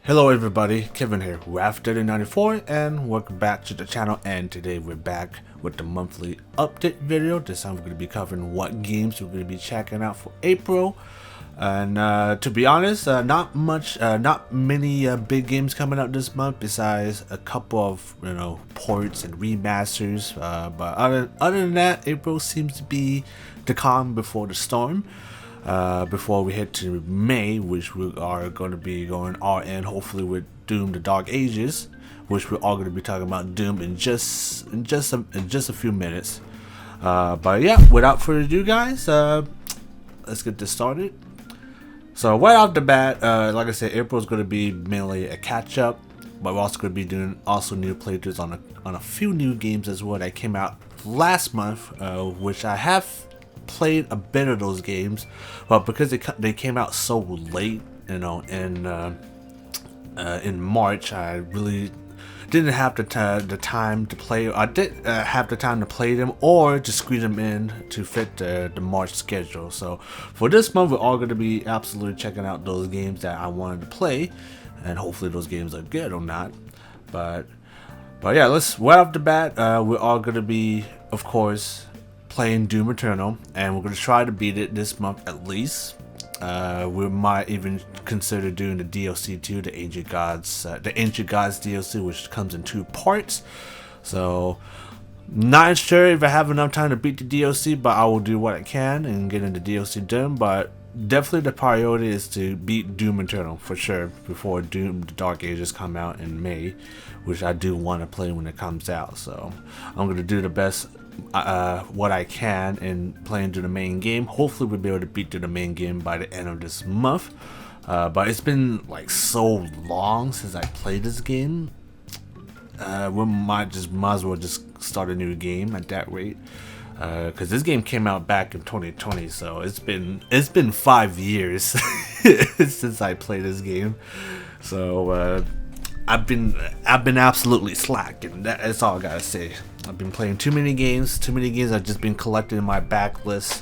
Hello everybody, Kevin here, RAF3094, and welcome back to the channel. And today we're back with the monthly update video. This time we're going to be covering what games we're going to be checking out for April. And to be honest, not many big games coming out this month, besides a couple of ports and remasters. But other than that, April seems to be the calm before the storm. Before we head to May, which we are going to be going all in, hopefully with Doom: The Dark Ages, which we're all going to be talking about Doom in just a few minutes. But yeah, without further ado, guys, let's get this started. So right off the bat, like I said, April is going to be mainly a catch up, but we're also going to be doing new playthroughs on a few new games as well that came out last month, which I have played a bit of those games, but because they came out so late, in March, I really didn't have the time to play. I did have the time to play them or to squeeze them in to fit the March schedule. So for this month, we're all going to be absolutely checking out those games that I wanted to play, and hopefully those games are good or not. But yeah, let's right off the bat, we're all going to be, of course, playing Doom Eternal, and we're going to try to beat it this month at least. We might even consider doing the DLC too, the Ancient Gods DLC, which comes in 2 parts. So not sure if I have enough time to beat the DLC, but I will do what I can and get into DLC done. But definitely the priority is to beat Doom Eternal for sure before Doom: The Dark Ages come out in May, which I do want to play when it comes out. So I'm going to do the best what I can in playing through the main game. Hopefully we'll be able to beat through the main game by the end of this month. But it's been like so long since I played this game. We might as well just start a new game at that rate. Because this game came out back in 2020, so it's been 5 years since I played this game. So I've been absolutely slack, and that's all I gotta say. I've been playing too many games. I've just been collecting my backlist,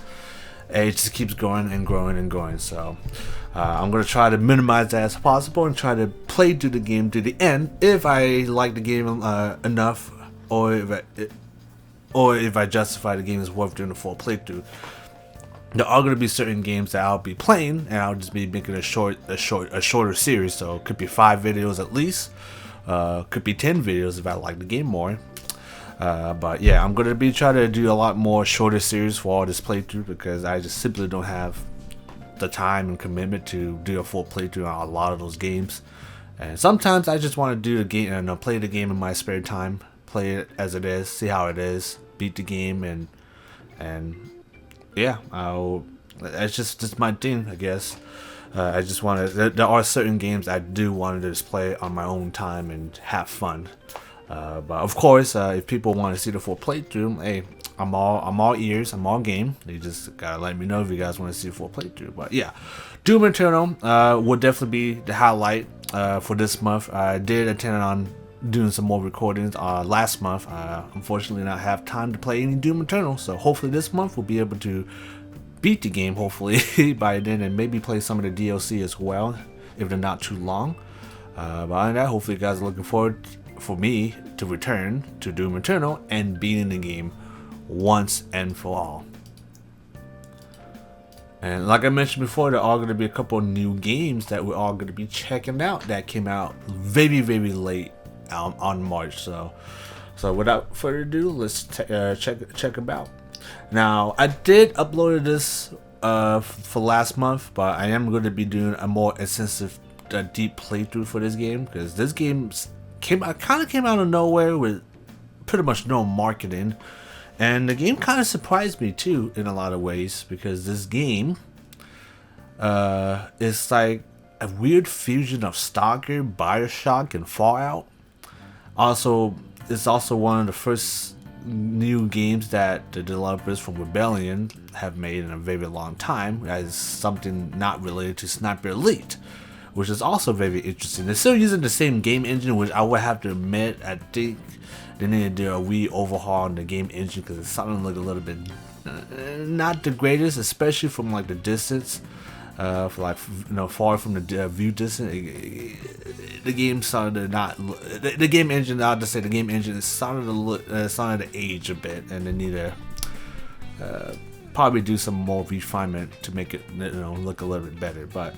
and it just keeps growing and growing and growing. So I'm gonna try to minimize that as possible and try to play through the game to the end if I like the game enough, or if I justify the game is worth doing a full playthrough. There are going to be certain games that I'll be playing, and I'll just be making a shorter series. So it could be 5 videos at least, could be 10 videos if I like the game more. But yeah, I'm going to be trying to do a lot more shorter series for all this playthrough, because I just simply don't have the time and commitment to do a full playthrough on a lot of those games. And sometimes I just want to do the game and play the game in my spare time, play it as it is, see how it is, beat the game, and yeah, that's just my thing, I guess. I just want to. There are certain games I do want to just play on my own time and have fun. But of course, if people want to see the full playthrough, hey, I'm all ears, I'm all game. You just gotta let me know if you guys want to see a full playthrough. But yeah, Doom Eternal will definitely be the highlight for this month. I did intend on doing some more recordings last month. Unfortunately not have time to play any Doom Eternal, so hopefully this month we'll be able to beat the game, hopefully by then, and maybe play some of the DLC as well if they're not too long. But other than that, hopefully you guys are looking forward for me to return to Doom Eternal and beating the game once and for all. And like I mentioned before, there are going to be a couple of new games that we're all going to be checking out that came out very late on March. So without further ado, let's check them out. Now, I did upload this for last month, but I am going to be doing a more extensive deep playthrough for this game, because this game kind of came out of nowhere with pretty much no marketing, and the game kind of surprised me too in a lot of ways, because this game is like a weird fusion of Stalker, Bioshock, and Fallout. Also, it's also one of the first new games that the developers from Rebellion have made in a very long time, as something not related to Sniper Elite, which is also very interesting. They're still using the same game engine, which I would have to admit, I think they need to do a wee overhaul on the game engine, because it's starting to look a little bit not the greatest, especially from like the distance. For like, far from the view distance, the game started to not the game engine. I'll just say the game engine is starting to starting to age a bit, and they need to probably do some more refinement to make it look a little bit better. But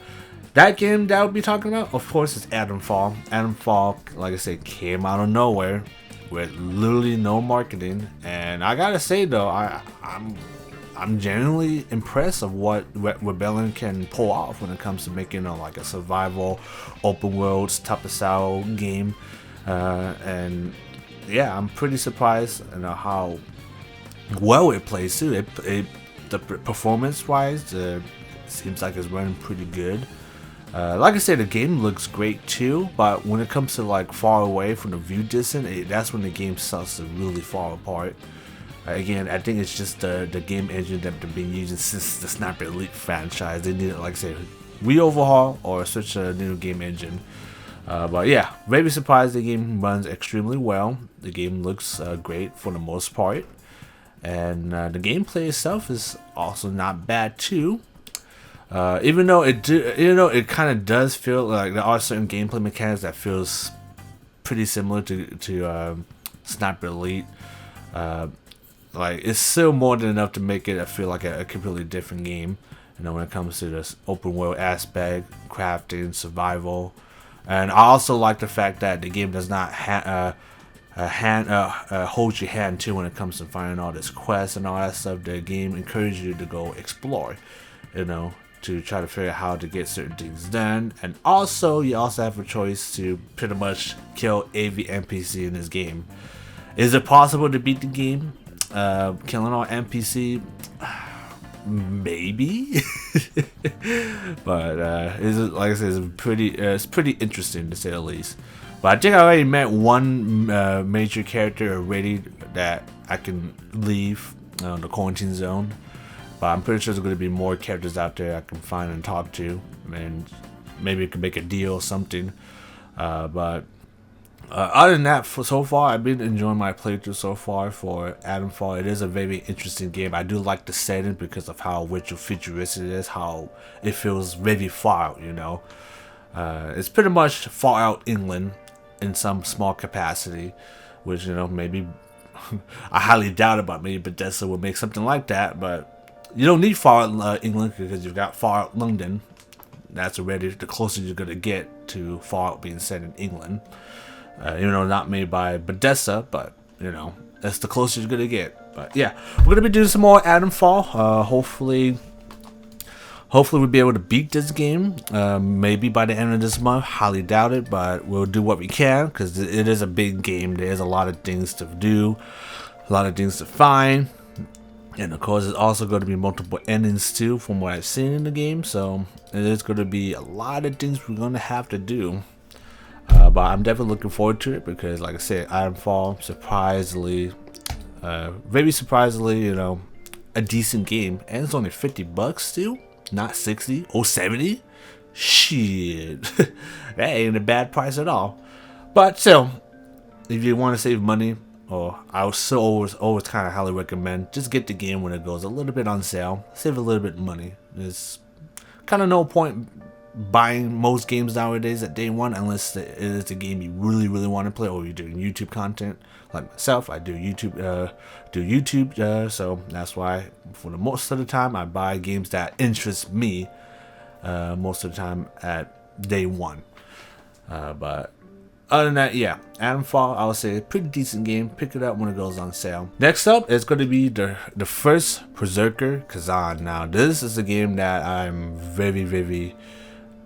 that game that I would be talking about, of course, is Atomfall. Atomfall, like I said, came out of nowhere with literally no marketing, and I gotta say though, I'm genuinely impressed of what Rebellion can pull off when it comes to making like a survival, open world type of style game, and yeah, I'm pretty surprised how well it plays too. The performance wise, seems like it's running pretty good. Like I said, the game looks great too, but when it comes to like far away from the view distance, that's when the game starts to really fall apart. Again, I think it's just the game engine that they've been using since the Sniper Elite franchise. They need to, like I say, re-overhaul or switch to a new game engine. But yeah, very surprised the game runs extremely well. The game looks great for the most part, and the gameplay itself is also not bad too. Even though it kind of does feel like there are certain gameplay mechanics that feels pretty similar to Sniper Elite. Like, it's still more than enough to make it feel like a completely different game. When it comes to this open world aspect, crafting, survival, and I also like the fact that the game does not hold your hand too when it comes to finding all this quests and all that stuff. The game encourages you to go explore, to try to figure out how to get certain things done. And also, you also have a choice to pretty much kill every NPC in this game. Is it possible to beat the game killing all NPC? Maybe. But like I said, it's pretty interesting to say the least. But I think I already met one major character already that I can leave the quarantine zone. But I'm pretty sure there's going to be more characters out there I can find and talk to, and maybe we can make a deal or something. But other than that, so far, I've been enjoying my playthrough so far for Atomfall. It is a very interesting game. I do like the setting because of how futuristic it is, how it feels very far out, It's pretty much far out England in some small capacity, which, maybe I highly doubt about maybe Bethesda would make something like that, but you don't need far out England because you've got far out London. That's already the closest you're going to get to far out being set in England. Not made by Bethesda, but that's the closest you're gonna get. But yeah, we're gonna be doing some more Atomfall. Hopefully we'll be able to beat this game. Maybe by the end of this month. Highly doubt it, but we'll do what we can because it is a big game. There's a lot of things to do, a lot of things to find, and of course, there's also going to be multiple endings too, from what I've seen in the game. So it is going to be a lot of things we're gonna have to do. But I'm definitely looking forward to it because, like I said, Atomfall, very surprisingly, a decent game, and it's only $50 too, not 60 or 70. Shit, that ain't a bad price at all. But still, if you want to save money, I would still always kind of highly recommend just get the game when it goes a little bit on sale, save a little bit of money. There's kind of no point buying most games nowadays at day one unless it is a game you really want to play, or you're doing YouTube content like myself. I do YouTube, so that's why for the most of the time I buy games that interest me most of the time at day one. But other than that, yeah, Atomfall, I would say a pretty decent game. Pick it up when it goes on sale. Next up is going to be the first Berserker, Khazan. Now this is a game that I'm very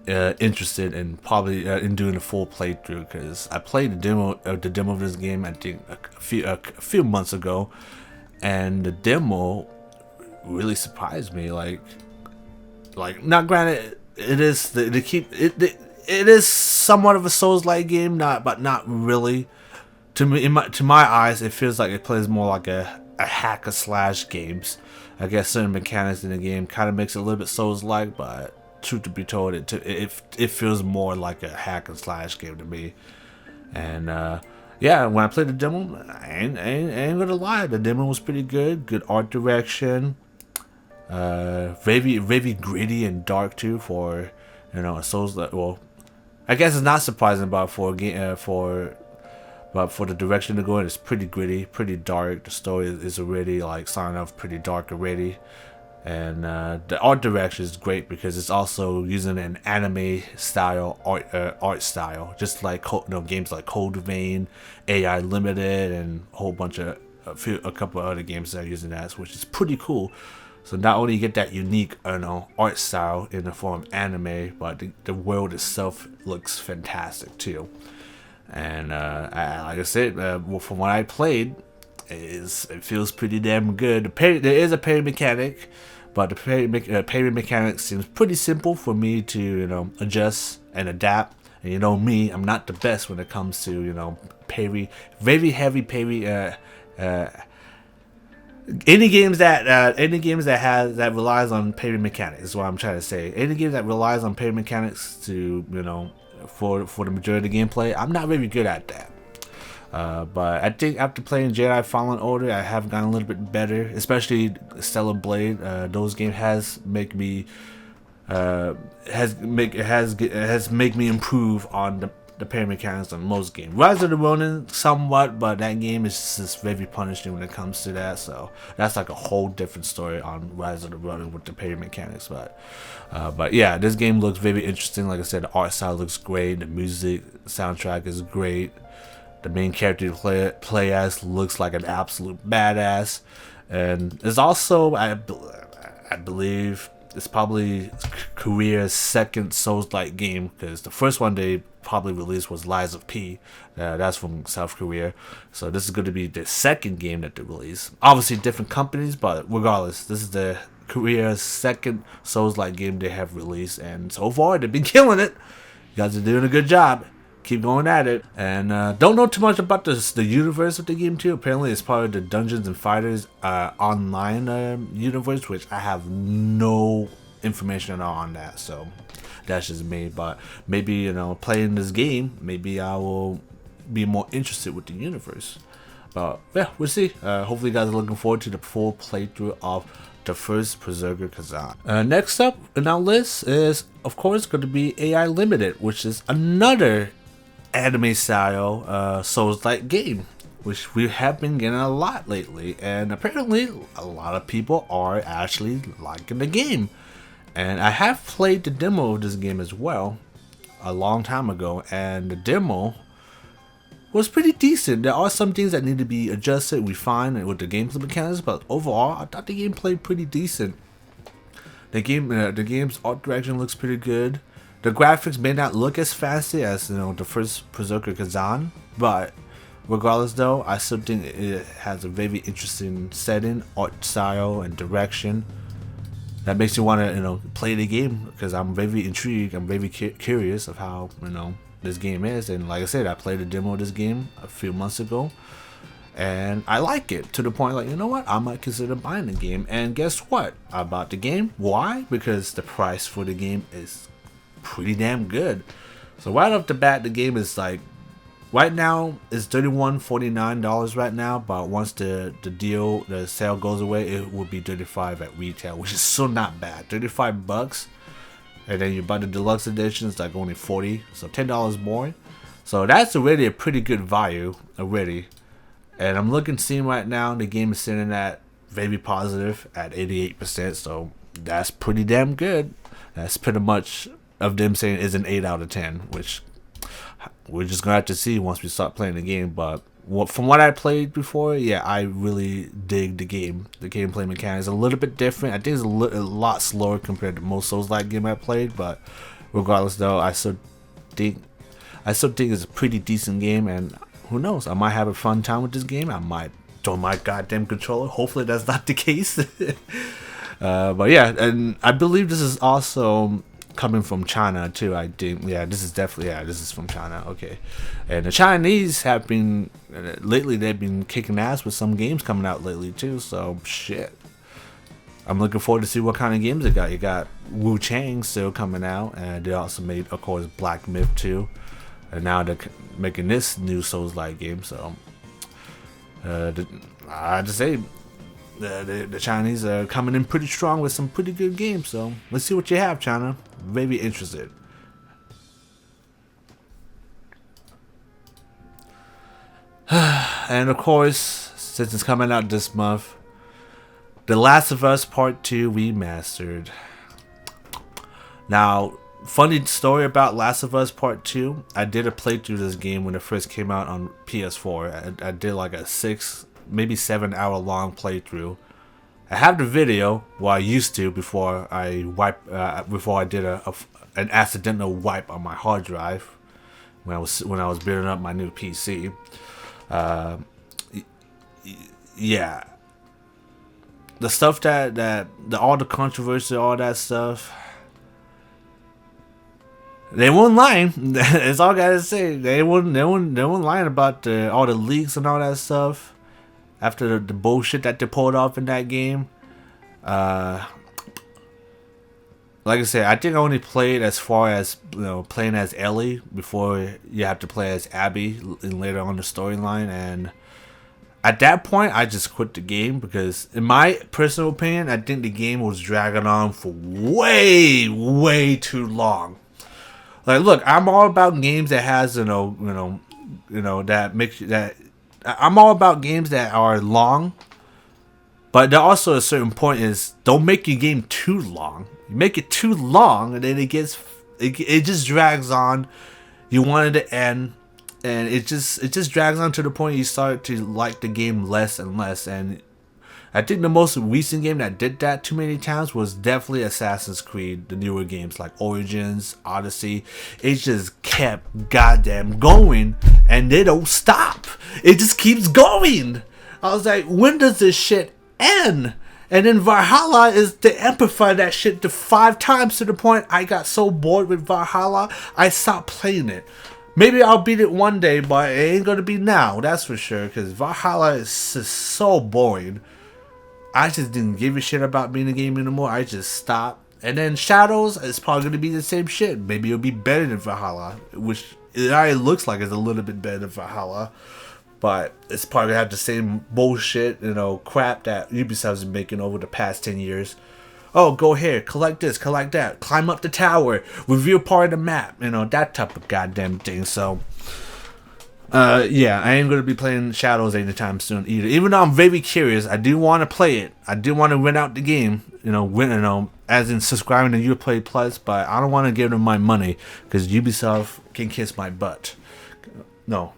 interested in, probably in doing a full playthrough, because I played the demo of this game I think a few months ago, and the demo really surprised me. Like not granted, it is it is somewhat of a Souls-like game, but not really. To me, to my eyes, it feels like it plays more like a hack and slash games. I guess certain mechanics in the game kind of makes it a little bit Souls-like, but truth to be told, it feels more like a hack and slash game to me. And yeah, when I played the demo, I ain't gonna lie, the demo was pretty good art direction, very gritty and dark too for a Souls, well, I guess it's not surprising, but for a game, but for the direction to go in, it's pretty gritty, pretty dark. The story is already like starting off pretty dark already, and the art direction is great because it's also using an anime style art style, just like games like Cold Vein, AI Limited, and a whole bunch of a couple of other games that are using that, which is pretty cool. So not only you get that unique, art style in the form of anime, but the world itself looks fantastic too. And like I said, from what I played, it feels pretty damn good. There is a parry mechanic, but the parry mechanic seems pretty simple for me to adjust and adapt. And me, I'm not the best when it comes to parry, very heavy parry. Any games that relies on parry mechanics is what I'm trying to say. Any game that relies on parry mechanics to for the majority of the gameplay, I'm not very good at that. But I think after playing Jedi Fallen Order, I have gotten a little bit better, especially Stellar Blade. Those games has make me improve on the parry mechanics on most games. Rise of the Ronin somewhat, but that game is just very punishing when it comes to that. So that's like a whole different story on Rise of the Ronin with the parry mechanics. But yeah, this game looks very interesting. Like I said, the art style looks great. The music soundtrack is great. The main character you play as looks like an absolute badass, and it's also I believe it's probably Korea's second Souls-like game, because the first one they probably released was Lies of P. That's from South Korea. So this is going to be the second game that they release. Obviously different companies, but regardless, this is the Korea's second Souls-like game they have released, and so far they've been killing it. You guys are doing a good job. Keep going at it. And don't know too much about the universe of the game too. Apparently it's part of the Dungeons and Fighters online universe, which I have no information at all on that. So that's just me. But maybe playing this game, maybe I will be more interested with the universe. But yeah, we'll see. Hopefully you guys are looking forward to the full playthrough of the first Berserker Khazan. Next up in our list is, of course, going to be AI Limited, which is another anime style Souls-like game, which we have been getting a lot lately, and apparently a lot of people are actually liking the game. And I have played the demo of this game as well a long time ago, and the demo was pretty decent. There are some things that need to be adjusted, refined with the gameplay mechanics, but overall I thought the game played pretty decent. The game's art direction looks pretty good. The graphics may not look as fancy as the first Berserker Khazan, but regardless though, I still think it has a very interesting setting, art style, and direction that makes you want to play the game, because I'm very intrigued. I'm very curious of how this game is. And like I said, I played a demo of this game a few months ago, and I like it to the point like, I might consider buying the game. And guess what? I bought the game. Why? Because the price for the game is pretty damn good. So right off the bat, the game is like, right now it's $31.49 right now, but once the sale goes away, it will be $35 at retail, which is still not bad. $35, and then you buy the deluxe edition, it's like only $40, so $10 more. So that's already a pretty good value already. And I'm seeing right now, the game is sitting at very positive at 88%, so that's pretty damn good. That's pretty much of them saying is an 8 out of 10, which we're just gonna have to see once we start playing the game. But from what I played before, yeah, I really dig the game. The gameplay mechanics is a little bit different. I think it's a lot slower compared to most Souls-like game I played. But regardless, though, I still think it's a pretty decent game. And who knows? I might have a fun time with this game. I might throw my goddamn controller. Hopefully, that's not the case. But yeah, and I believe this is also coming from China too. I think, this is from China. Okay. And the Chinese have been lately, they've been kicking ass with some games coming out lately too, so shit, I'm looking forward to see what kind of games they got. You got Wu Chang still coming out, and they also made, of course, Black Myth 2, and now they're making this new Souls-like game. So I have to say, the Chinese are coming in pretty strong with some pretty good games. So let's see what you have, China. Very interested. And of course, since it's coming out this month, The Last of Us Part 2 Remastered. Now, funny story about Last of Us Part 2. I did a playthrough of this game when it first came out on PS4. I did like a 6, maybe 7 hour long playthrough. I have the video, well, I used to before I did an accidental wipe on my hard drive when I was building up my new PC. Yeah, the stuff all the controversy, all that stuff. They weren't lying. That's all I gotta say. They weren't lying about all the leaks and all that stuff. After the bullshit that they pulled off in that game. Like I said, I think I only played as far as playing as Ellie before you have to play as Abby and later on the storyline. And at that point, I just quit the game because, in my personal opinion, I think the game was dragging on for way too long. Like, look, I'm all about games that has that makes that. I'm all about games that are long, but there also a certain point is don't make your game too long. You make it too long, and then it just drags on. You want it to end, and it just drags on to the point you start to like the game less and less. And I think the most recent game that did that too many times was definitely Assassin's Creed, the newer games like Origins, Odyssey. It just kept goddamn going, and they don't stop. It just keeps going. I was like, when does this shit end? And then Valhalla is to amplify that shit to 5 times to the point I got so bored with Valhalla, I stopped playing it. Maybe I'll beat it one day, but it ain't gonna be now, that's for sure, because Valhalla is just so boring. I just didn't give a shit about being a game anymore. I just stopped. And then Shadows is probably going to be the same shit. Maybe it'll be better than Valhalla, which it already looks like it's a little bit better than Valhalla. But it's probably going to have the same bullshit, crap that Ubisoft's been making over the past 10 years. Oh, go here, collect this, collect that, climb up the tower, reveal part of the map, that type of goddamn thing. So, yeah, I ain't going to be playing Shadows anytime soon either. Even though I'm very curious, I do want to play it. I do want to rent out the game, as in subscribing to Uplay Plus, but I don't want to give them my money because Ubisoft can kiss my butt. No,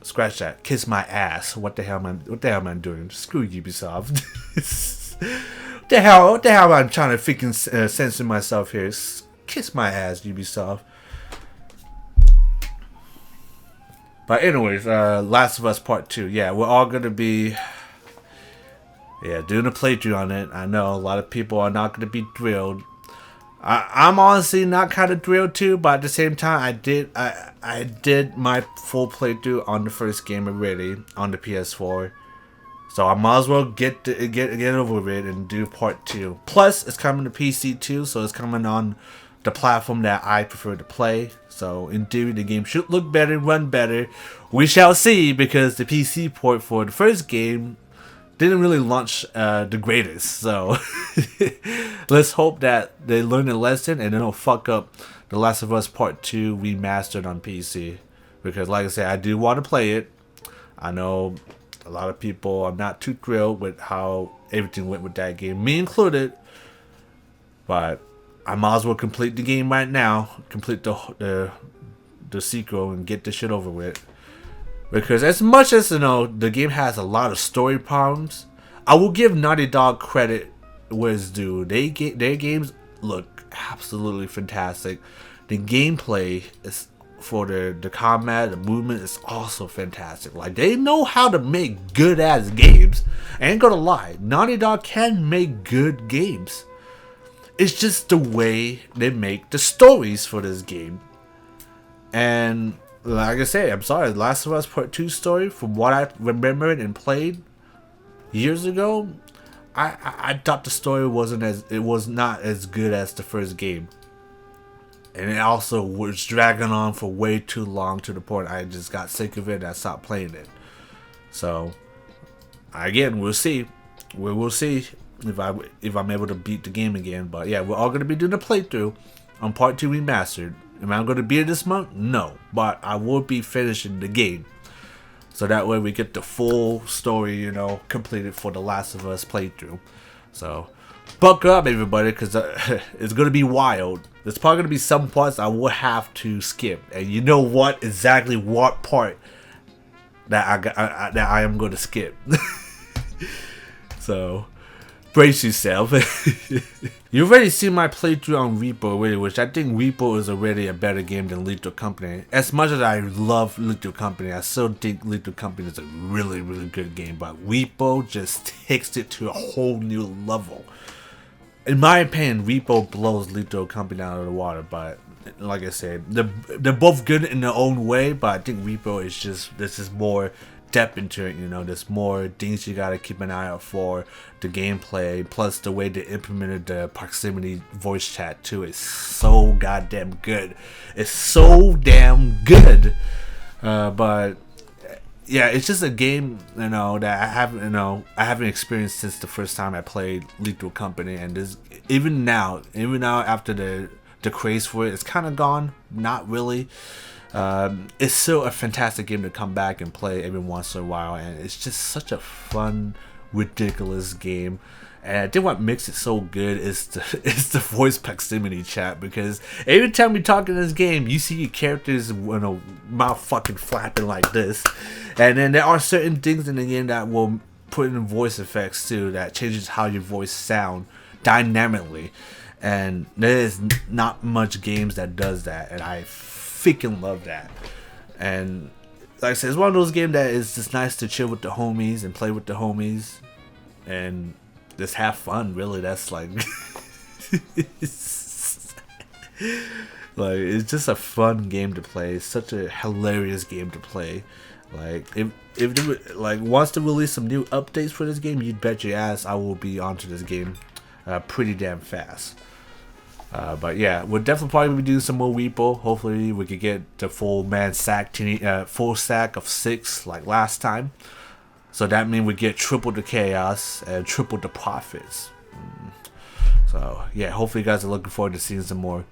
scratch that. Kiss my ass. What the hell am I doing? Screw Ubisoft. What the hell am I trying to freaking censor myself here? Kiss my ass, Ubisoft. But anyways, Last of Us Part 2. Yeah, we're all going to be doing a playthrough on it. I know a lot of people are not going to be thrilled. I'm honestly not kind of thrilled too, but at the same time, I did my full playthrough on the first game already on the PS4. So I might as well get over it and do Part 2. Plus, it's coming to PC too, so it's coming on the platform that I prefer to play. So in theory, the game should look better, run better. We shall see, because the PC port for the first game didn't really launch the greatest. So let's hope that they learn a lesson and they don't fuck up The Last of Us Part 2 Remastered on PC. Because like I said, I do want to play it. I know a lot of people are not too thrilled with how everything went with that game, me included. But I might as well complete the game right now, complete the sequel, and get this shit over with. Because as much as the game has a lot of story problems, I will give Naughty Dog credit where it's due. Their games look absolutely fantastic. The gameplay is for the combat, the movement is also fantastic. Like, they know how to make good ass games. I ain't gonna lie, Naughty Dog can make good games. It's just the way they make the stories for this game. And like I said, I'm sorry, Last of Us Part 2 story, from what I remembered and played years ago, I thought the story was not as good as the first game. And it also was dragging on for way too long, to the point I just got sick of it and I stopped playing it. So again, we'll see. We will see if I'm able to beat the game again. But yeah, we're all going to be doing a playthrough on Part 2 Remastered. Am I going to beat it this month? No, but I will be finishing the game. so that way we get the full story, you know, completed for the Last of Us playthrough. So buckle up, everybody, because it's gonna be wild. There's probably gonna be some parts I will have to skip, and you know what exactly what part that I am gonna skip. So brace yourself. You already seen my playthrough on REPO already, which I think REPO is already a better game than Lethal Company. As much as I love Lethal Company, I still think Lethal Company is a really, really good game, but REPO just takes it to a whole new level. In my opinion, REPO blows Lethal Company out of the water, but like I said, they're both good in their own way, but I think REPO is just, there's just more depth into it, you know, there's more things you gotta keep an eye out for. The gameplay, plus the way they implemented the proximity voice chat too, is so goddamn good. It's so damn good. But yeah, it's just a game, you know, that I haven't experienced since the first time I played Lethal Company, and this even now after the craze for it, it's kind of gone. Not really. It's still a fantastic game to come back and play every once in a while, and it's just such a fun, ridiculous game. And I think what makes it so good is the voice proximity chat, because every time you talk in this game, you see your characters, you know, mouth fucking flapping like this, and then there are certain things in the game that will put in voice effects too, that changes how your voice sound dynamically, and there is not much games that does that, and I freaking love that. And like I said, it's one of those games that is just nice to chill with the homies and play with the homies and just have fun, really. That's like like, it's just a fun game to play. It's such a hilarious game to play. Like, if they, like, wants to release some new updates for this game, you'd bet your ass I will be onto this game pretty damn fast. But yeah, we'll definitely probably be doing some more REPO. Hopefully we could get the full stack of 6 like last time. So that means we get triple the chaos and triple the profits. So yeah, hopefully you guys are looking forward to seeing some more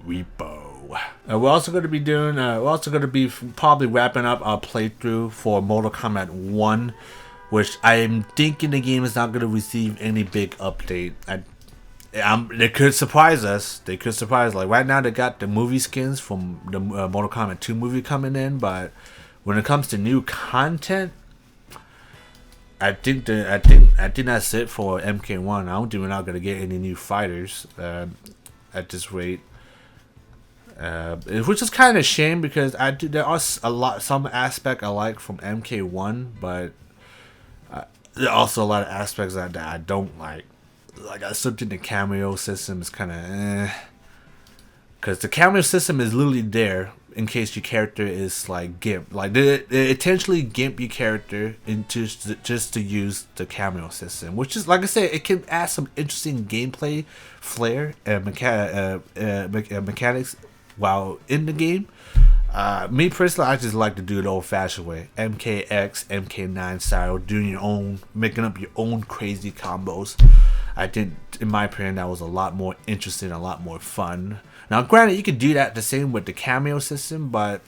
REPO. We're also going to be doing, probably wrapping up our playthrough for Mortal Kombat 1, which I'm thinking the game is not going to receive any big update. They could surprise us. They could surprise. Like right now, they got the movie skins from the Mortal Kombat 2 movie coming in, but when it comes to new content, I think that's it for MK1. I don't think we're not gonna get any new fighters at this rate, which is kind of a shame, because there are some aspect I like from MK1, but there are also a lot of aspects that I don't like. Like, I still think the cameo system is kind of because the cameo system is literally there in case your character is like gimp. Like, they intentionally gimp your character into just to use the cameo system, which is, like I said, it can add some interesting gameplay flair and mechanics while in the game. Me personally, I just like to do it the old-fashioned way, MKX, MK9 style, making up your own crazy combos. I think, in my opinion, that was a lot more interesting, a lot more fun. Now, granted, you could do that the same with the cameo system, but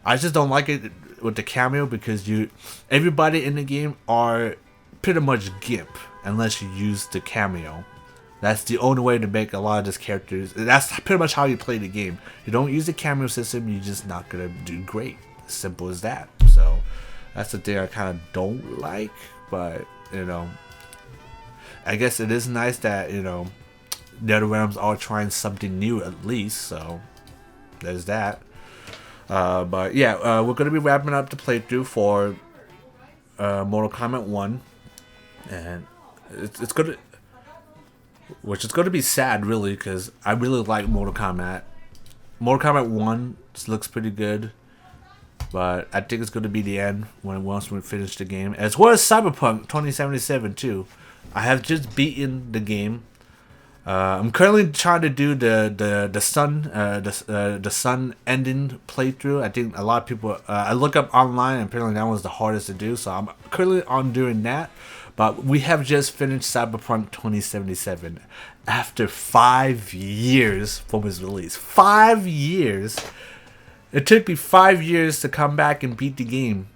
I just don't like it with the cameo, because everybody in the game are pretty much gimp unless you use the cameo. That's the only way to make a lot of these characters. That's pretty much how you play the game. You don't use the cameo system, you're just not gonna do great. Simple as that. So that's the thing I kind of don't like, but you know, I guess it is nice that, you know, NetherRealms are trying something new at least. So there's that. But yeah, we're gonna be wrapping up the playthrough for Mortal Kombat 1, and it's gonna. Which is going to be sad, really, because I really like Mortal Kombat. Mortal Kombat 1 looks pretty good, but I think it's going to be the end once we finish the game. As well as Cyberpunk 2077 too. I have just beaten the game. I'm currently trying to do the sun ending playthrough. I think a lot of people. I look up online, and apparently that was the hardest to do. So I'm currently on doing that. But we have just finished Cyberpunk 2077 after 5 years from its release. 5 years. It took me 5 years to come back and beat the game.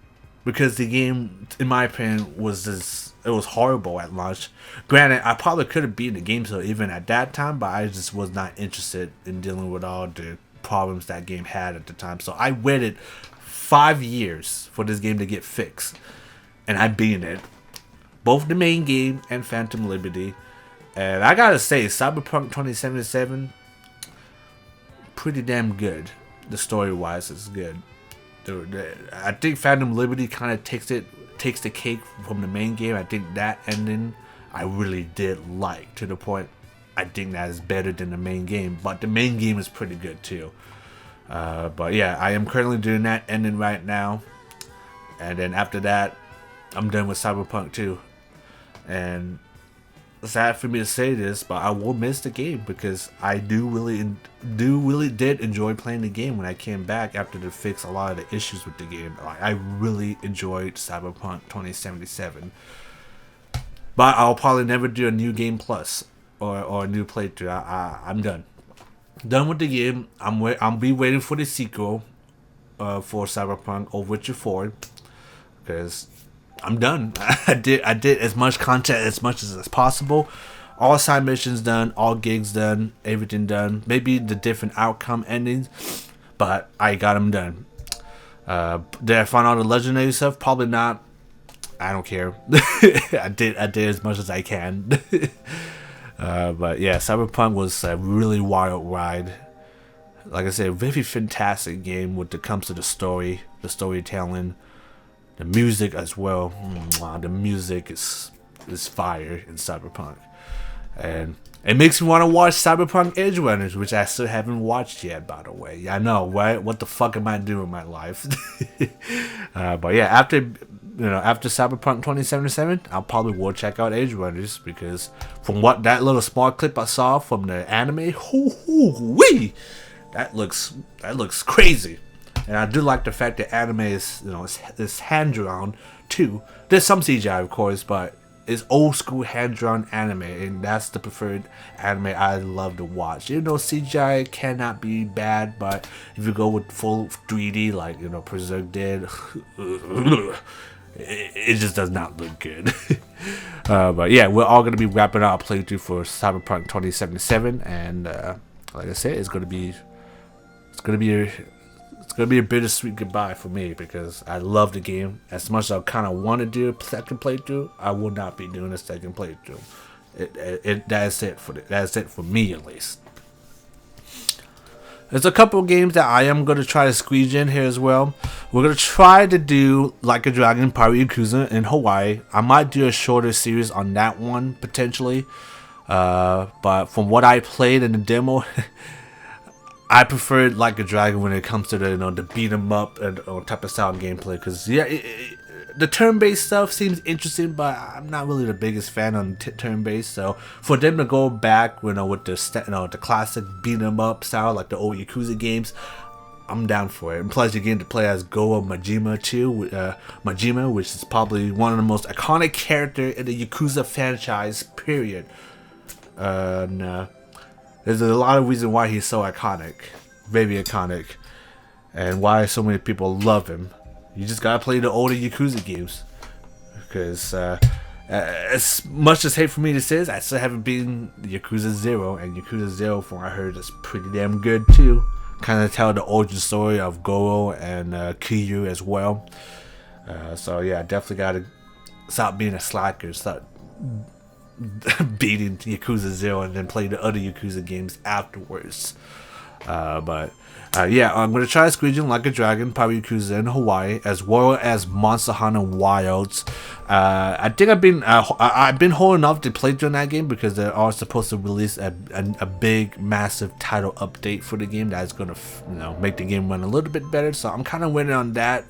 because the game, in my opinion, it was horrible at launch. Granted, I probably could have beaten the game so even at that time, but I just was not interested in dealing with all the problems that game had at the time. So I waited 5 years for this game to get fixed, and I beat it, both the main game and Phantom Liberty. And I gotta say, Cyberpunk 2077, pretty damn good. The story wise is good. I think Phantom Liberty kind of takes the cake from the main game. I think that ending I really did like, to the point I think that is better than the main game. But the main game is pretty good too. But yeah, I am currently doing that ending right now, and then after that, I'm done with Cyberpunk 2. And it's sad for me to say this, but I will miss the game because I really did enjoy playing the game when I came back after they fixed a lot of the issues with the game. Like, I really enjoyed Cyberpunk 2077. But I'll probably never do a new game plus or a new playthrough. I'm done. Done with the game. I'll be waiting for the sequel for Cyberpunk or Witcher 4 because I'm done. I did as much content as much as possible. All side missions done, all gigs done, everything done. Maybe the different outcome endings, but I got them done. Did I find all the legendary stuff? Probably not. I don't care. I did as much as I can. But yeah, Cyberpunk was a really wild ride. Like I said, a very fantastic game when it comes to the story, the storytelling, the music as well. The music is fire in Cyberpunk, and it makes me want to watch Cyberpunk Edge Runners, which I still haven't watched yet, by the way. Yeah, I know, right? What the fuck am I doing with my life? But yeah, after Cyberpunk 2077, I'll probably will check out Edge Runners because from what that little small clip I saw from the anime, wee, that looks crazy. And I do like the fact that anime is, is hand drawn too. There's some CGI, of course, but it's old school hand drawn anime, and that's the preferred anime I love to watch. Even though CGI cannot be bad, but if you go with full 3D, like Berserker did, it just does not look good. But yeah, we're all gonna be wrapping up our playthrough for Cyberpunk 2077, and like I said, it's gonna be a bittersweet goodbye for me because I love the game as much as I kind of want to do a second playthrough. I will not be doing a second playthrough. That's it for me, at least. There's a couple of games that I am going to try to squeeze in here as well. We're going to try to do Like a Dragon Pirate Yakuza in Hawaii. I might do a shorter series on that one potentially, but from what I played in the demo, I prefer Like a Dragon when it comes to the beat 'em up and type of style gameplay. Because the turn-based stuff seems interesting, but I'm not really the biggest fan on turn-based. So for them to go back, with the classic beat 'em up style like the old Yakuza games, I'm down for it. And plus, you're getting to play as Go Majima too. Majima, which is probably one of the most iconic characters in the Yakuza franchise. Period. There's a lot of reasons why he's so iconic, very iconic, and why so many people love him. You just gotta play the older Yakuza games, because as much as hate for me this is, I still haven't beaten Yakuza 0, and Yakuza 0, from what I heard, is pretty damn good too. Kind of tell the origin story of Goro and Kiryu as well. So yeah, I definitely gotta stop being a slacker, start beating Yakuza 0 and then play the other Yakuza games afterwards. But yeah, I'm gonna try squeezing Like a Dragon, Pirate Yakuza in Hawaii, as well as Monster Hunter Wilds. I think I've been holding off to play through that game because they are supposed to release a big, massive title update for the game that is gonna make the game run a little bit better. So I'm kind of waiting on that.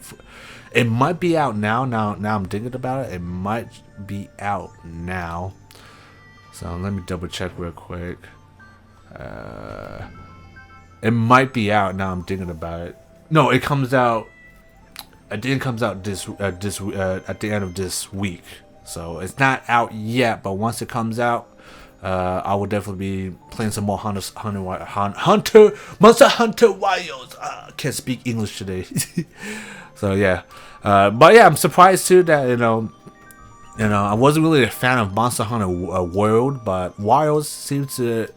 It might be out now. Now I'm thinking about it. It might be out now. So let me double check real quick. It might be out now. I'm thinking about it. No, it comes out. I think it comes out at the end of this week. So it's not out yet. But once it comes out, I will definitely be playing some more Monster Hunter Wilds. Can't speak English today. So yeah, but yeah, I'm surprised too that I wasn't really a fan of Monster Hunter World, but Wilds seems to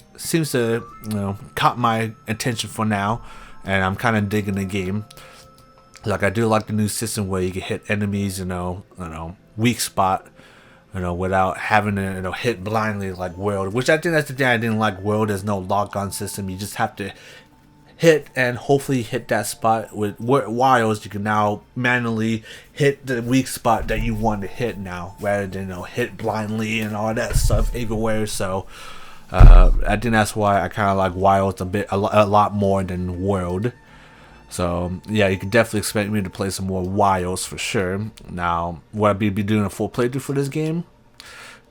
caught my attention for now, and I'm kind of digging the game. Like I do like the new system where you can hit enemies, weak spot, without having to hit blindly like World. Which I think that's the thing I didn't like World. There's no lock on system. You just have to hit and hopefully hit that spot. With Wilds, you can now manually hit the weak spot that you want to hit now, rather than hit blindly and all that stuff everywhere. So I think that's why I kind of like Wilds a lot more than World. So yeah, you can definitely expect me to play some more Wilds for sure. Now, will I be doing a full playthrough for this game?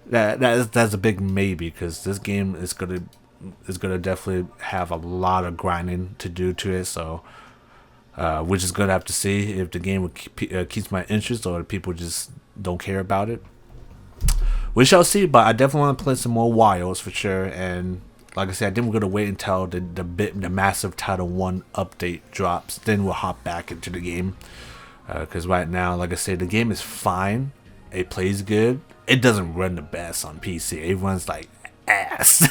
That's a big maybe, because this game is gonna definitely have a lot of grinding to do to it. So we're just gonna have to see if the game keeps my interest, or if people just don't care about it. We shall see. But I definitely want to play some more Wilds for sure. And like I said, I think we're gonna wait until the massive Title 1 update drops. Then we'll hop back into the game. Because right now, like I said, the game is fine. It plays good. It doesn't run the best on PC. It runs like ass.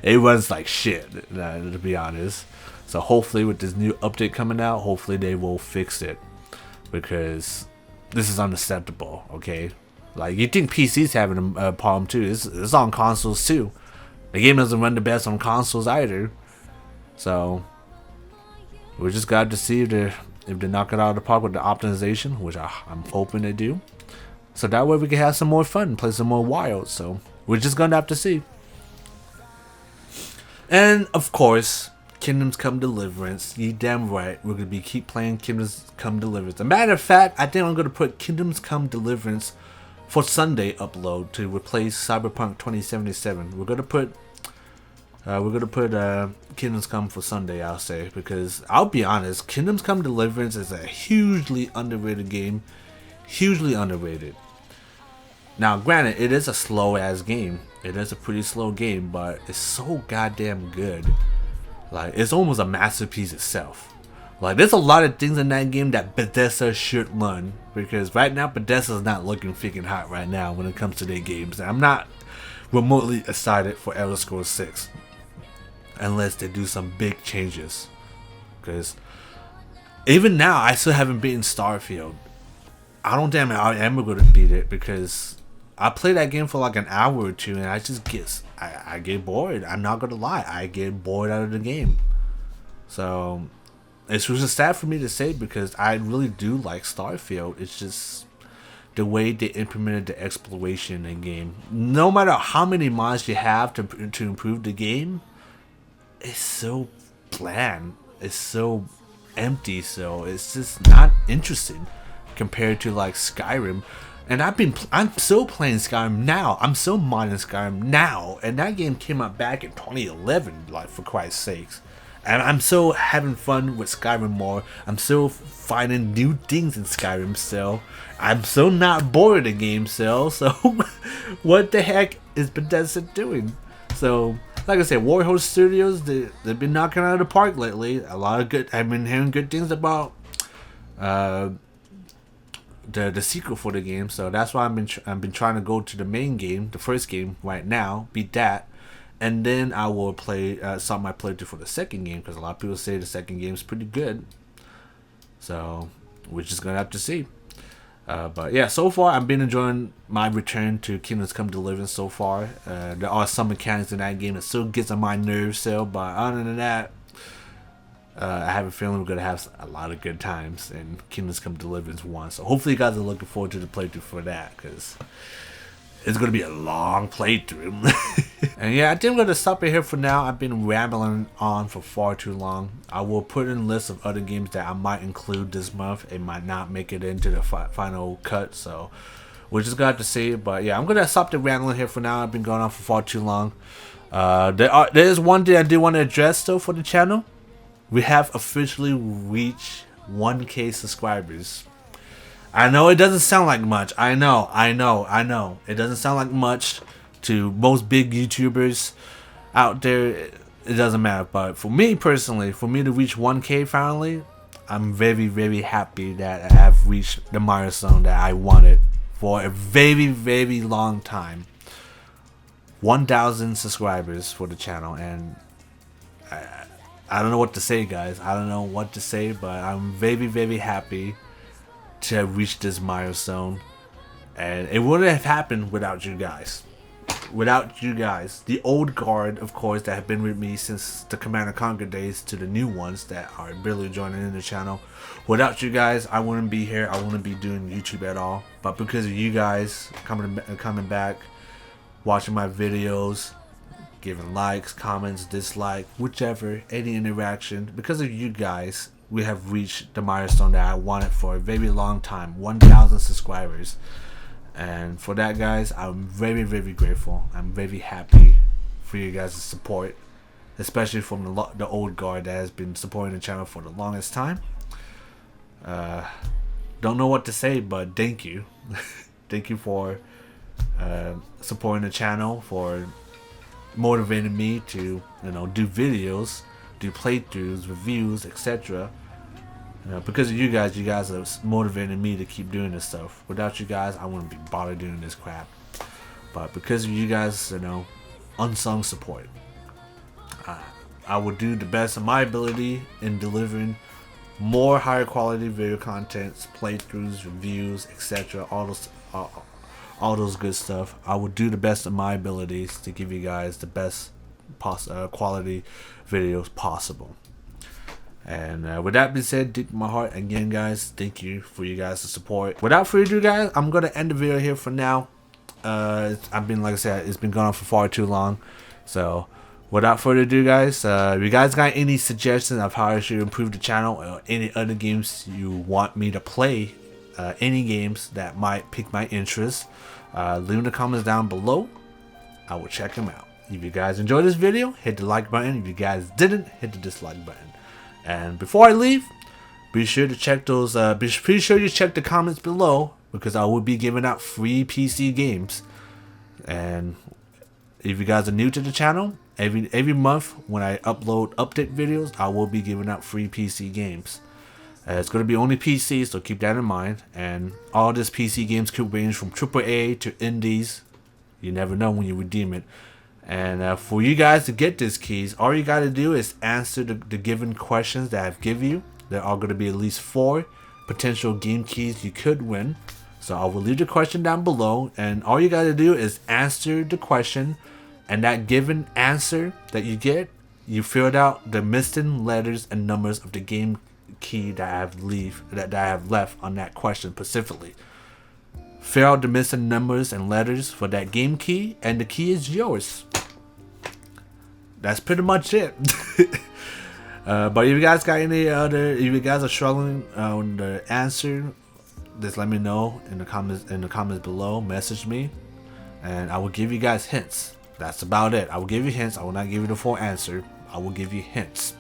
It runs like shit, to be honest. So hopefully with this new update coming out, hopefully they will fix it, because this is unacceptable. Okay, like, you think PC's having a problem too? It's on consoles too. The game doesn't run the best on consoles either. So we're just got to see if they knock it out of the park with the optimization, which I'm hoping they do. So that way we can have some more fun and play some more Wilds. So we're just gonna have to see. And of course, Kingdoms Come Deliverance. You damn right, we're gonna keep playing Kingdoms Come Deliverance. As a matter of fact, I think I'm gonna put Kingdoms Come Deliverance for Sunday upload to replace Cyberpunk 2077. We're gonna put Kingdoms Come for Sunday, I'll say, because I'll be honest, Kingdoms Come Deliverance is a hugely underrated game. Hugely underrated. Now, granted, it is a slow ass game. It is a pretty slow game, but it's so goddamn good. Like, it's almost a masterpiece itself. Like, there's a lot of things in that game that Bethesda should learn, because right now Bethesda's not looking freaking hot right now when it comes to their games. And I'm not remotely excited for Elder Scrolls 6 unless they do some big changes. Because even now, I still haven't beaten Starfield. I don't think I am going to beat it, because I play that game for like an hour or two and I just I get bored. I'm not gonna lie, I get bored out of the game. So it's just sad for me to say, because I really do like Starfield. It's just the way they implemented the exploration in the game. No matter how many mods you have to improve the game, it's so bland. It's so empty. So it's just not interesting compared to like Skyrim. And I'm still playing Skyrim now. I'm still modding Skyrim now, and that game came out back in 2011, like, for Christ's sakes. And I'm still having fun with Skyrim more. I'm still finding new things in Skyrim still. I'm still not bored of the game still. So what the heck is Bethesda doing? So, like I said, Warhorse Studios, they've been knocking out of the park lately. I've been hearing good things about the sequel for the game, so that's why I've been trying to go to the main game, the first game right now, beat that, and then I will play start my playthrough for the second game, because a lot of people say the second game is pretty good. So we're just gonna have to see. But yeah, so far I've been enjoying my return to Kingdoms Come Deliverance so far. There are some mechanics in that game that still gets on my nerves still, but other than that, I have a feeling we're going to have a lot of good times in Kingdoms Come Deliverance 1. So hopefully you guys are looking forward to the playthrough for that, because it's going to be a long playthrough. And yeah, I think I'm going to stop it here for now. I've been rambling on for far too long. I will put in a list of other games that I might include this month. It might not make it into the final cut, so we're just going to have to see. But yeah, I'm going to stop the rambling here for now. I've been going on for far too long. There is one thing I do want to address though for the channel. We have officially reached 1K subscribers. I know it doesn't sound like much. I know. It doesn't sound like much to most big YouTubers out there. It doesn't matter. But for me personally, for me to reach 1K finally, I'm very happy that I have reached the milestone that I wanted for a very long time. 1,000 subscribers for the channel, and I don't know what to say, guys. I don't know what to say, but I'm very happy to have reached this milestone, and it wouldn't have happened without you guys. Without you guys, the old guard, of course, that have been with me since the Command & Conquer days, to the new ones that are barely joining in the channel. Without you guys, I wouldn't be here. I wouldn't be doing YouTube at all. But because of you guys coming back, watching my videos, giving likes, comments, dislike, whichever, any interaction, because of you guys, we have reached the milestone that I wanted for a very long time, 1,000 subscribers. And for that, guys, I'm very grateful. I'm very happy for you guys' support, especially from the old guard that has been supporting the channel for the longest time. Don't know what to say, but thank you. Thank you for supporting the channel, for motivating me to, do videos, do playthroughs, reviews, etc. Because of you guys are motivating me to keep doing this stuff. Without you guys, I wouldn't be bothered doing this crap. But because of you guys, unsung support, I will do the best of my ability in delivering more higher quality video contents, playthroughs, reviews, etc. All those good stuff. I will do the best of my abilities to give you guys the best quality videos possible. And with that being said, deep in my heart, again, guys, thank you for you guys' support. Without further ado, guys, I'm gonna end the video here for now. I've been, like I said, it's been going on for far too long. So without further ado, guys, if you guys got any suggestions of how I should improve the channel, or any other games you want me to play, any games that might pique my interest, leave in the comments down below. I will check them out. If you guys enjoyed this video, hit the like button. If you guys didn't, hit the dislike button. And before I leave, be sure to check those. Be sure you check the comments below, because I will be giving out free PC games. And if you guys are new to the channel, every month when I upload update videos, I will be giving out free PC games. It's going to be only PC, so keep that in mind. And all this PC games could range from AAA to indies. You never know when you redeem it. And for you guys to get these keys, all you got to do is answer the given questions that I've given you. There are going to be at least 4 potential game keys you could win. So I will leave the question down below, and all you got to do is answer the question, and that given answer that you get, you filled out the missing letters and numbers of the game key that I have left on that question specifically. Fill out the missing numbers and letters for that game key, and the key is yours. That's pretty much it. But if you guys got any other, if you guys are struggling on the answer, just let me know in the comments below. Message me, and I will give you guys hints. That's about it. I will give you hints. I will not give you the full answer. I will give you hints.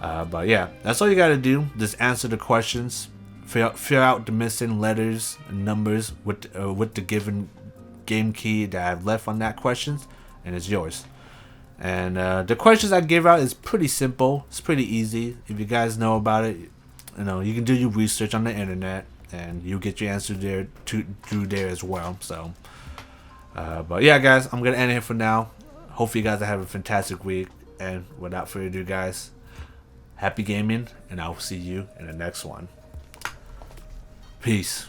But yeah, that's all you gotta do. Just answer the questions. Fill out the missing letters and numbers with the given game key that I've left on that questions, and it's yours. And the questions I give out is pretty simple. It's pretty easy. If you guys know about it, you can do your research on the internet, and you'll get your answer there through there as well. So, but yeah, guys, I'm gonna end it here for now. Hopefully, you guys have a fantastic week. And without further ado, guys, happy gaming, and I will see you in the next one. Peace.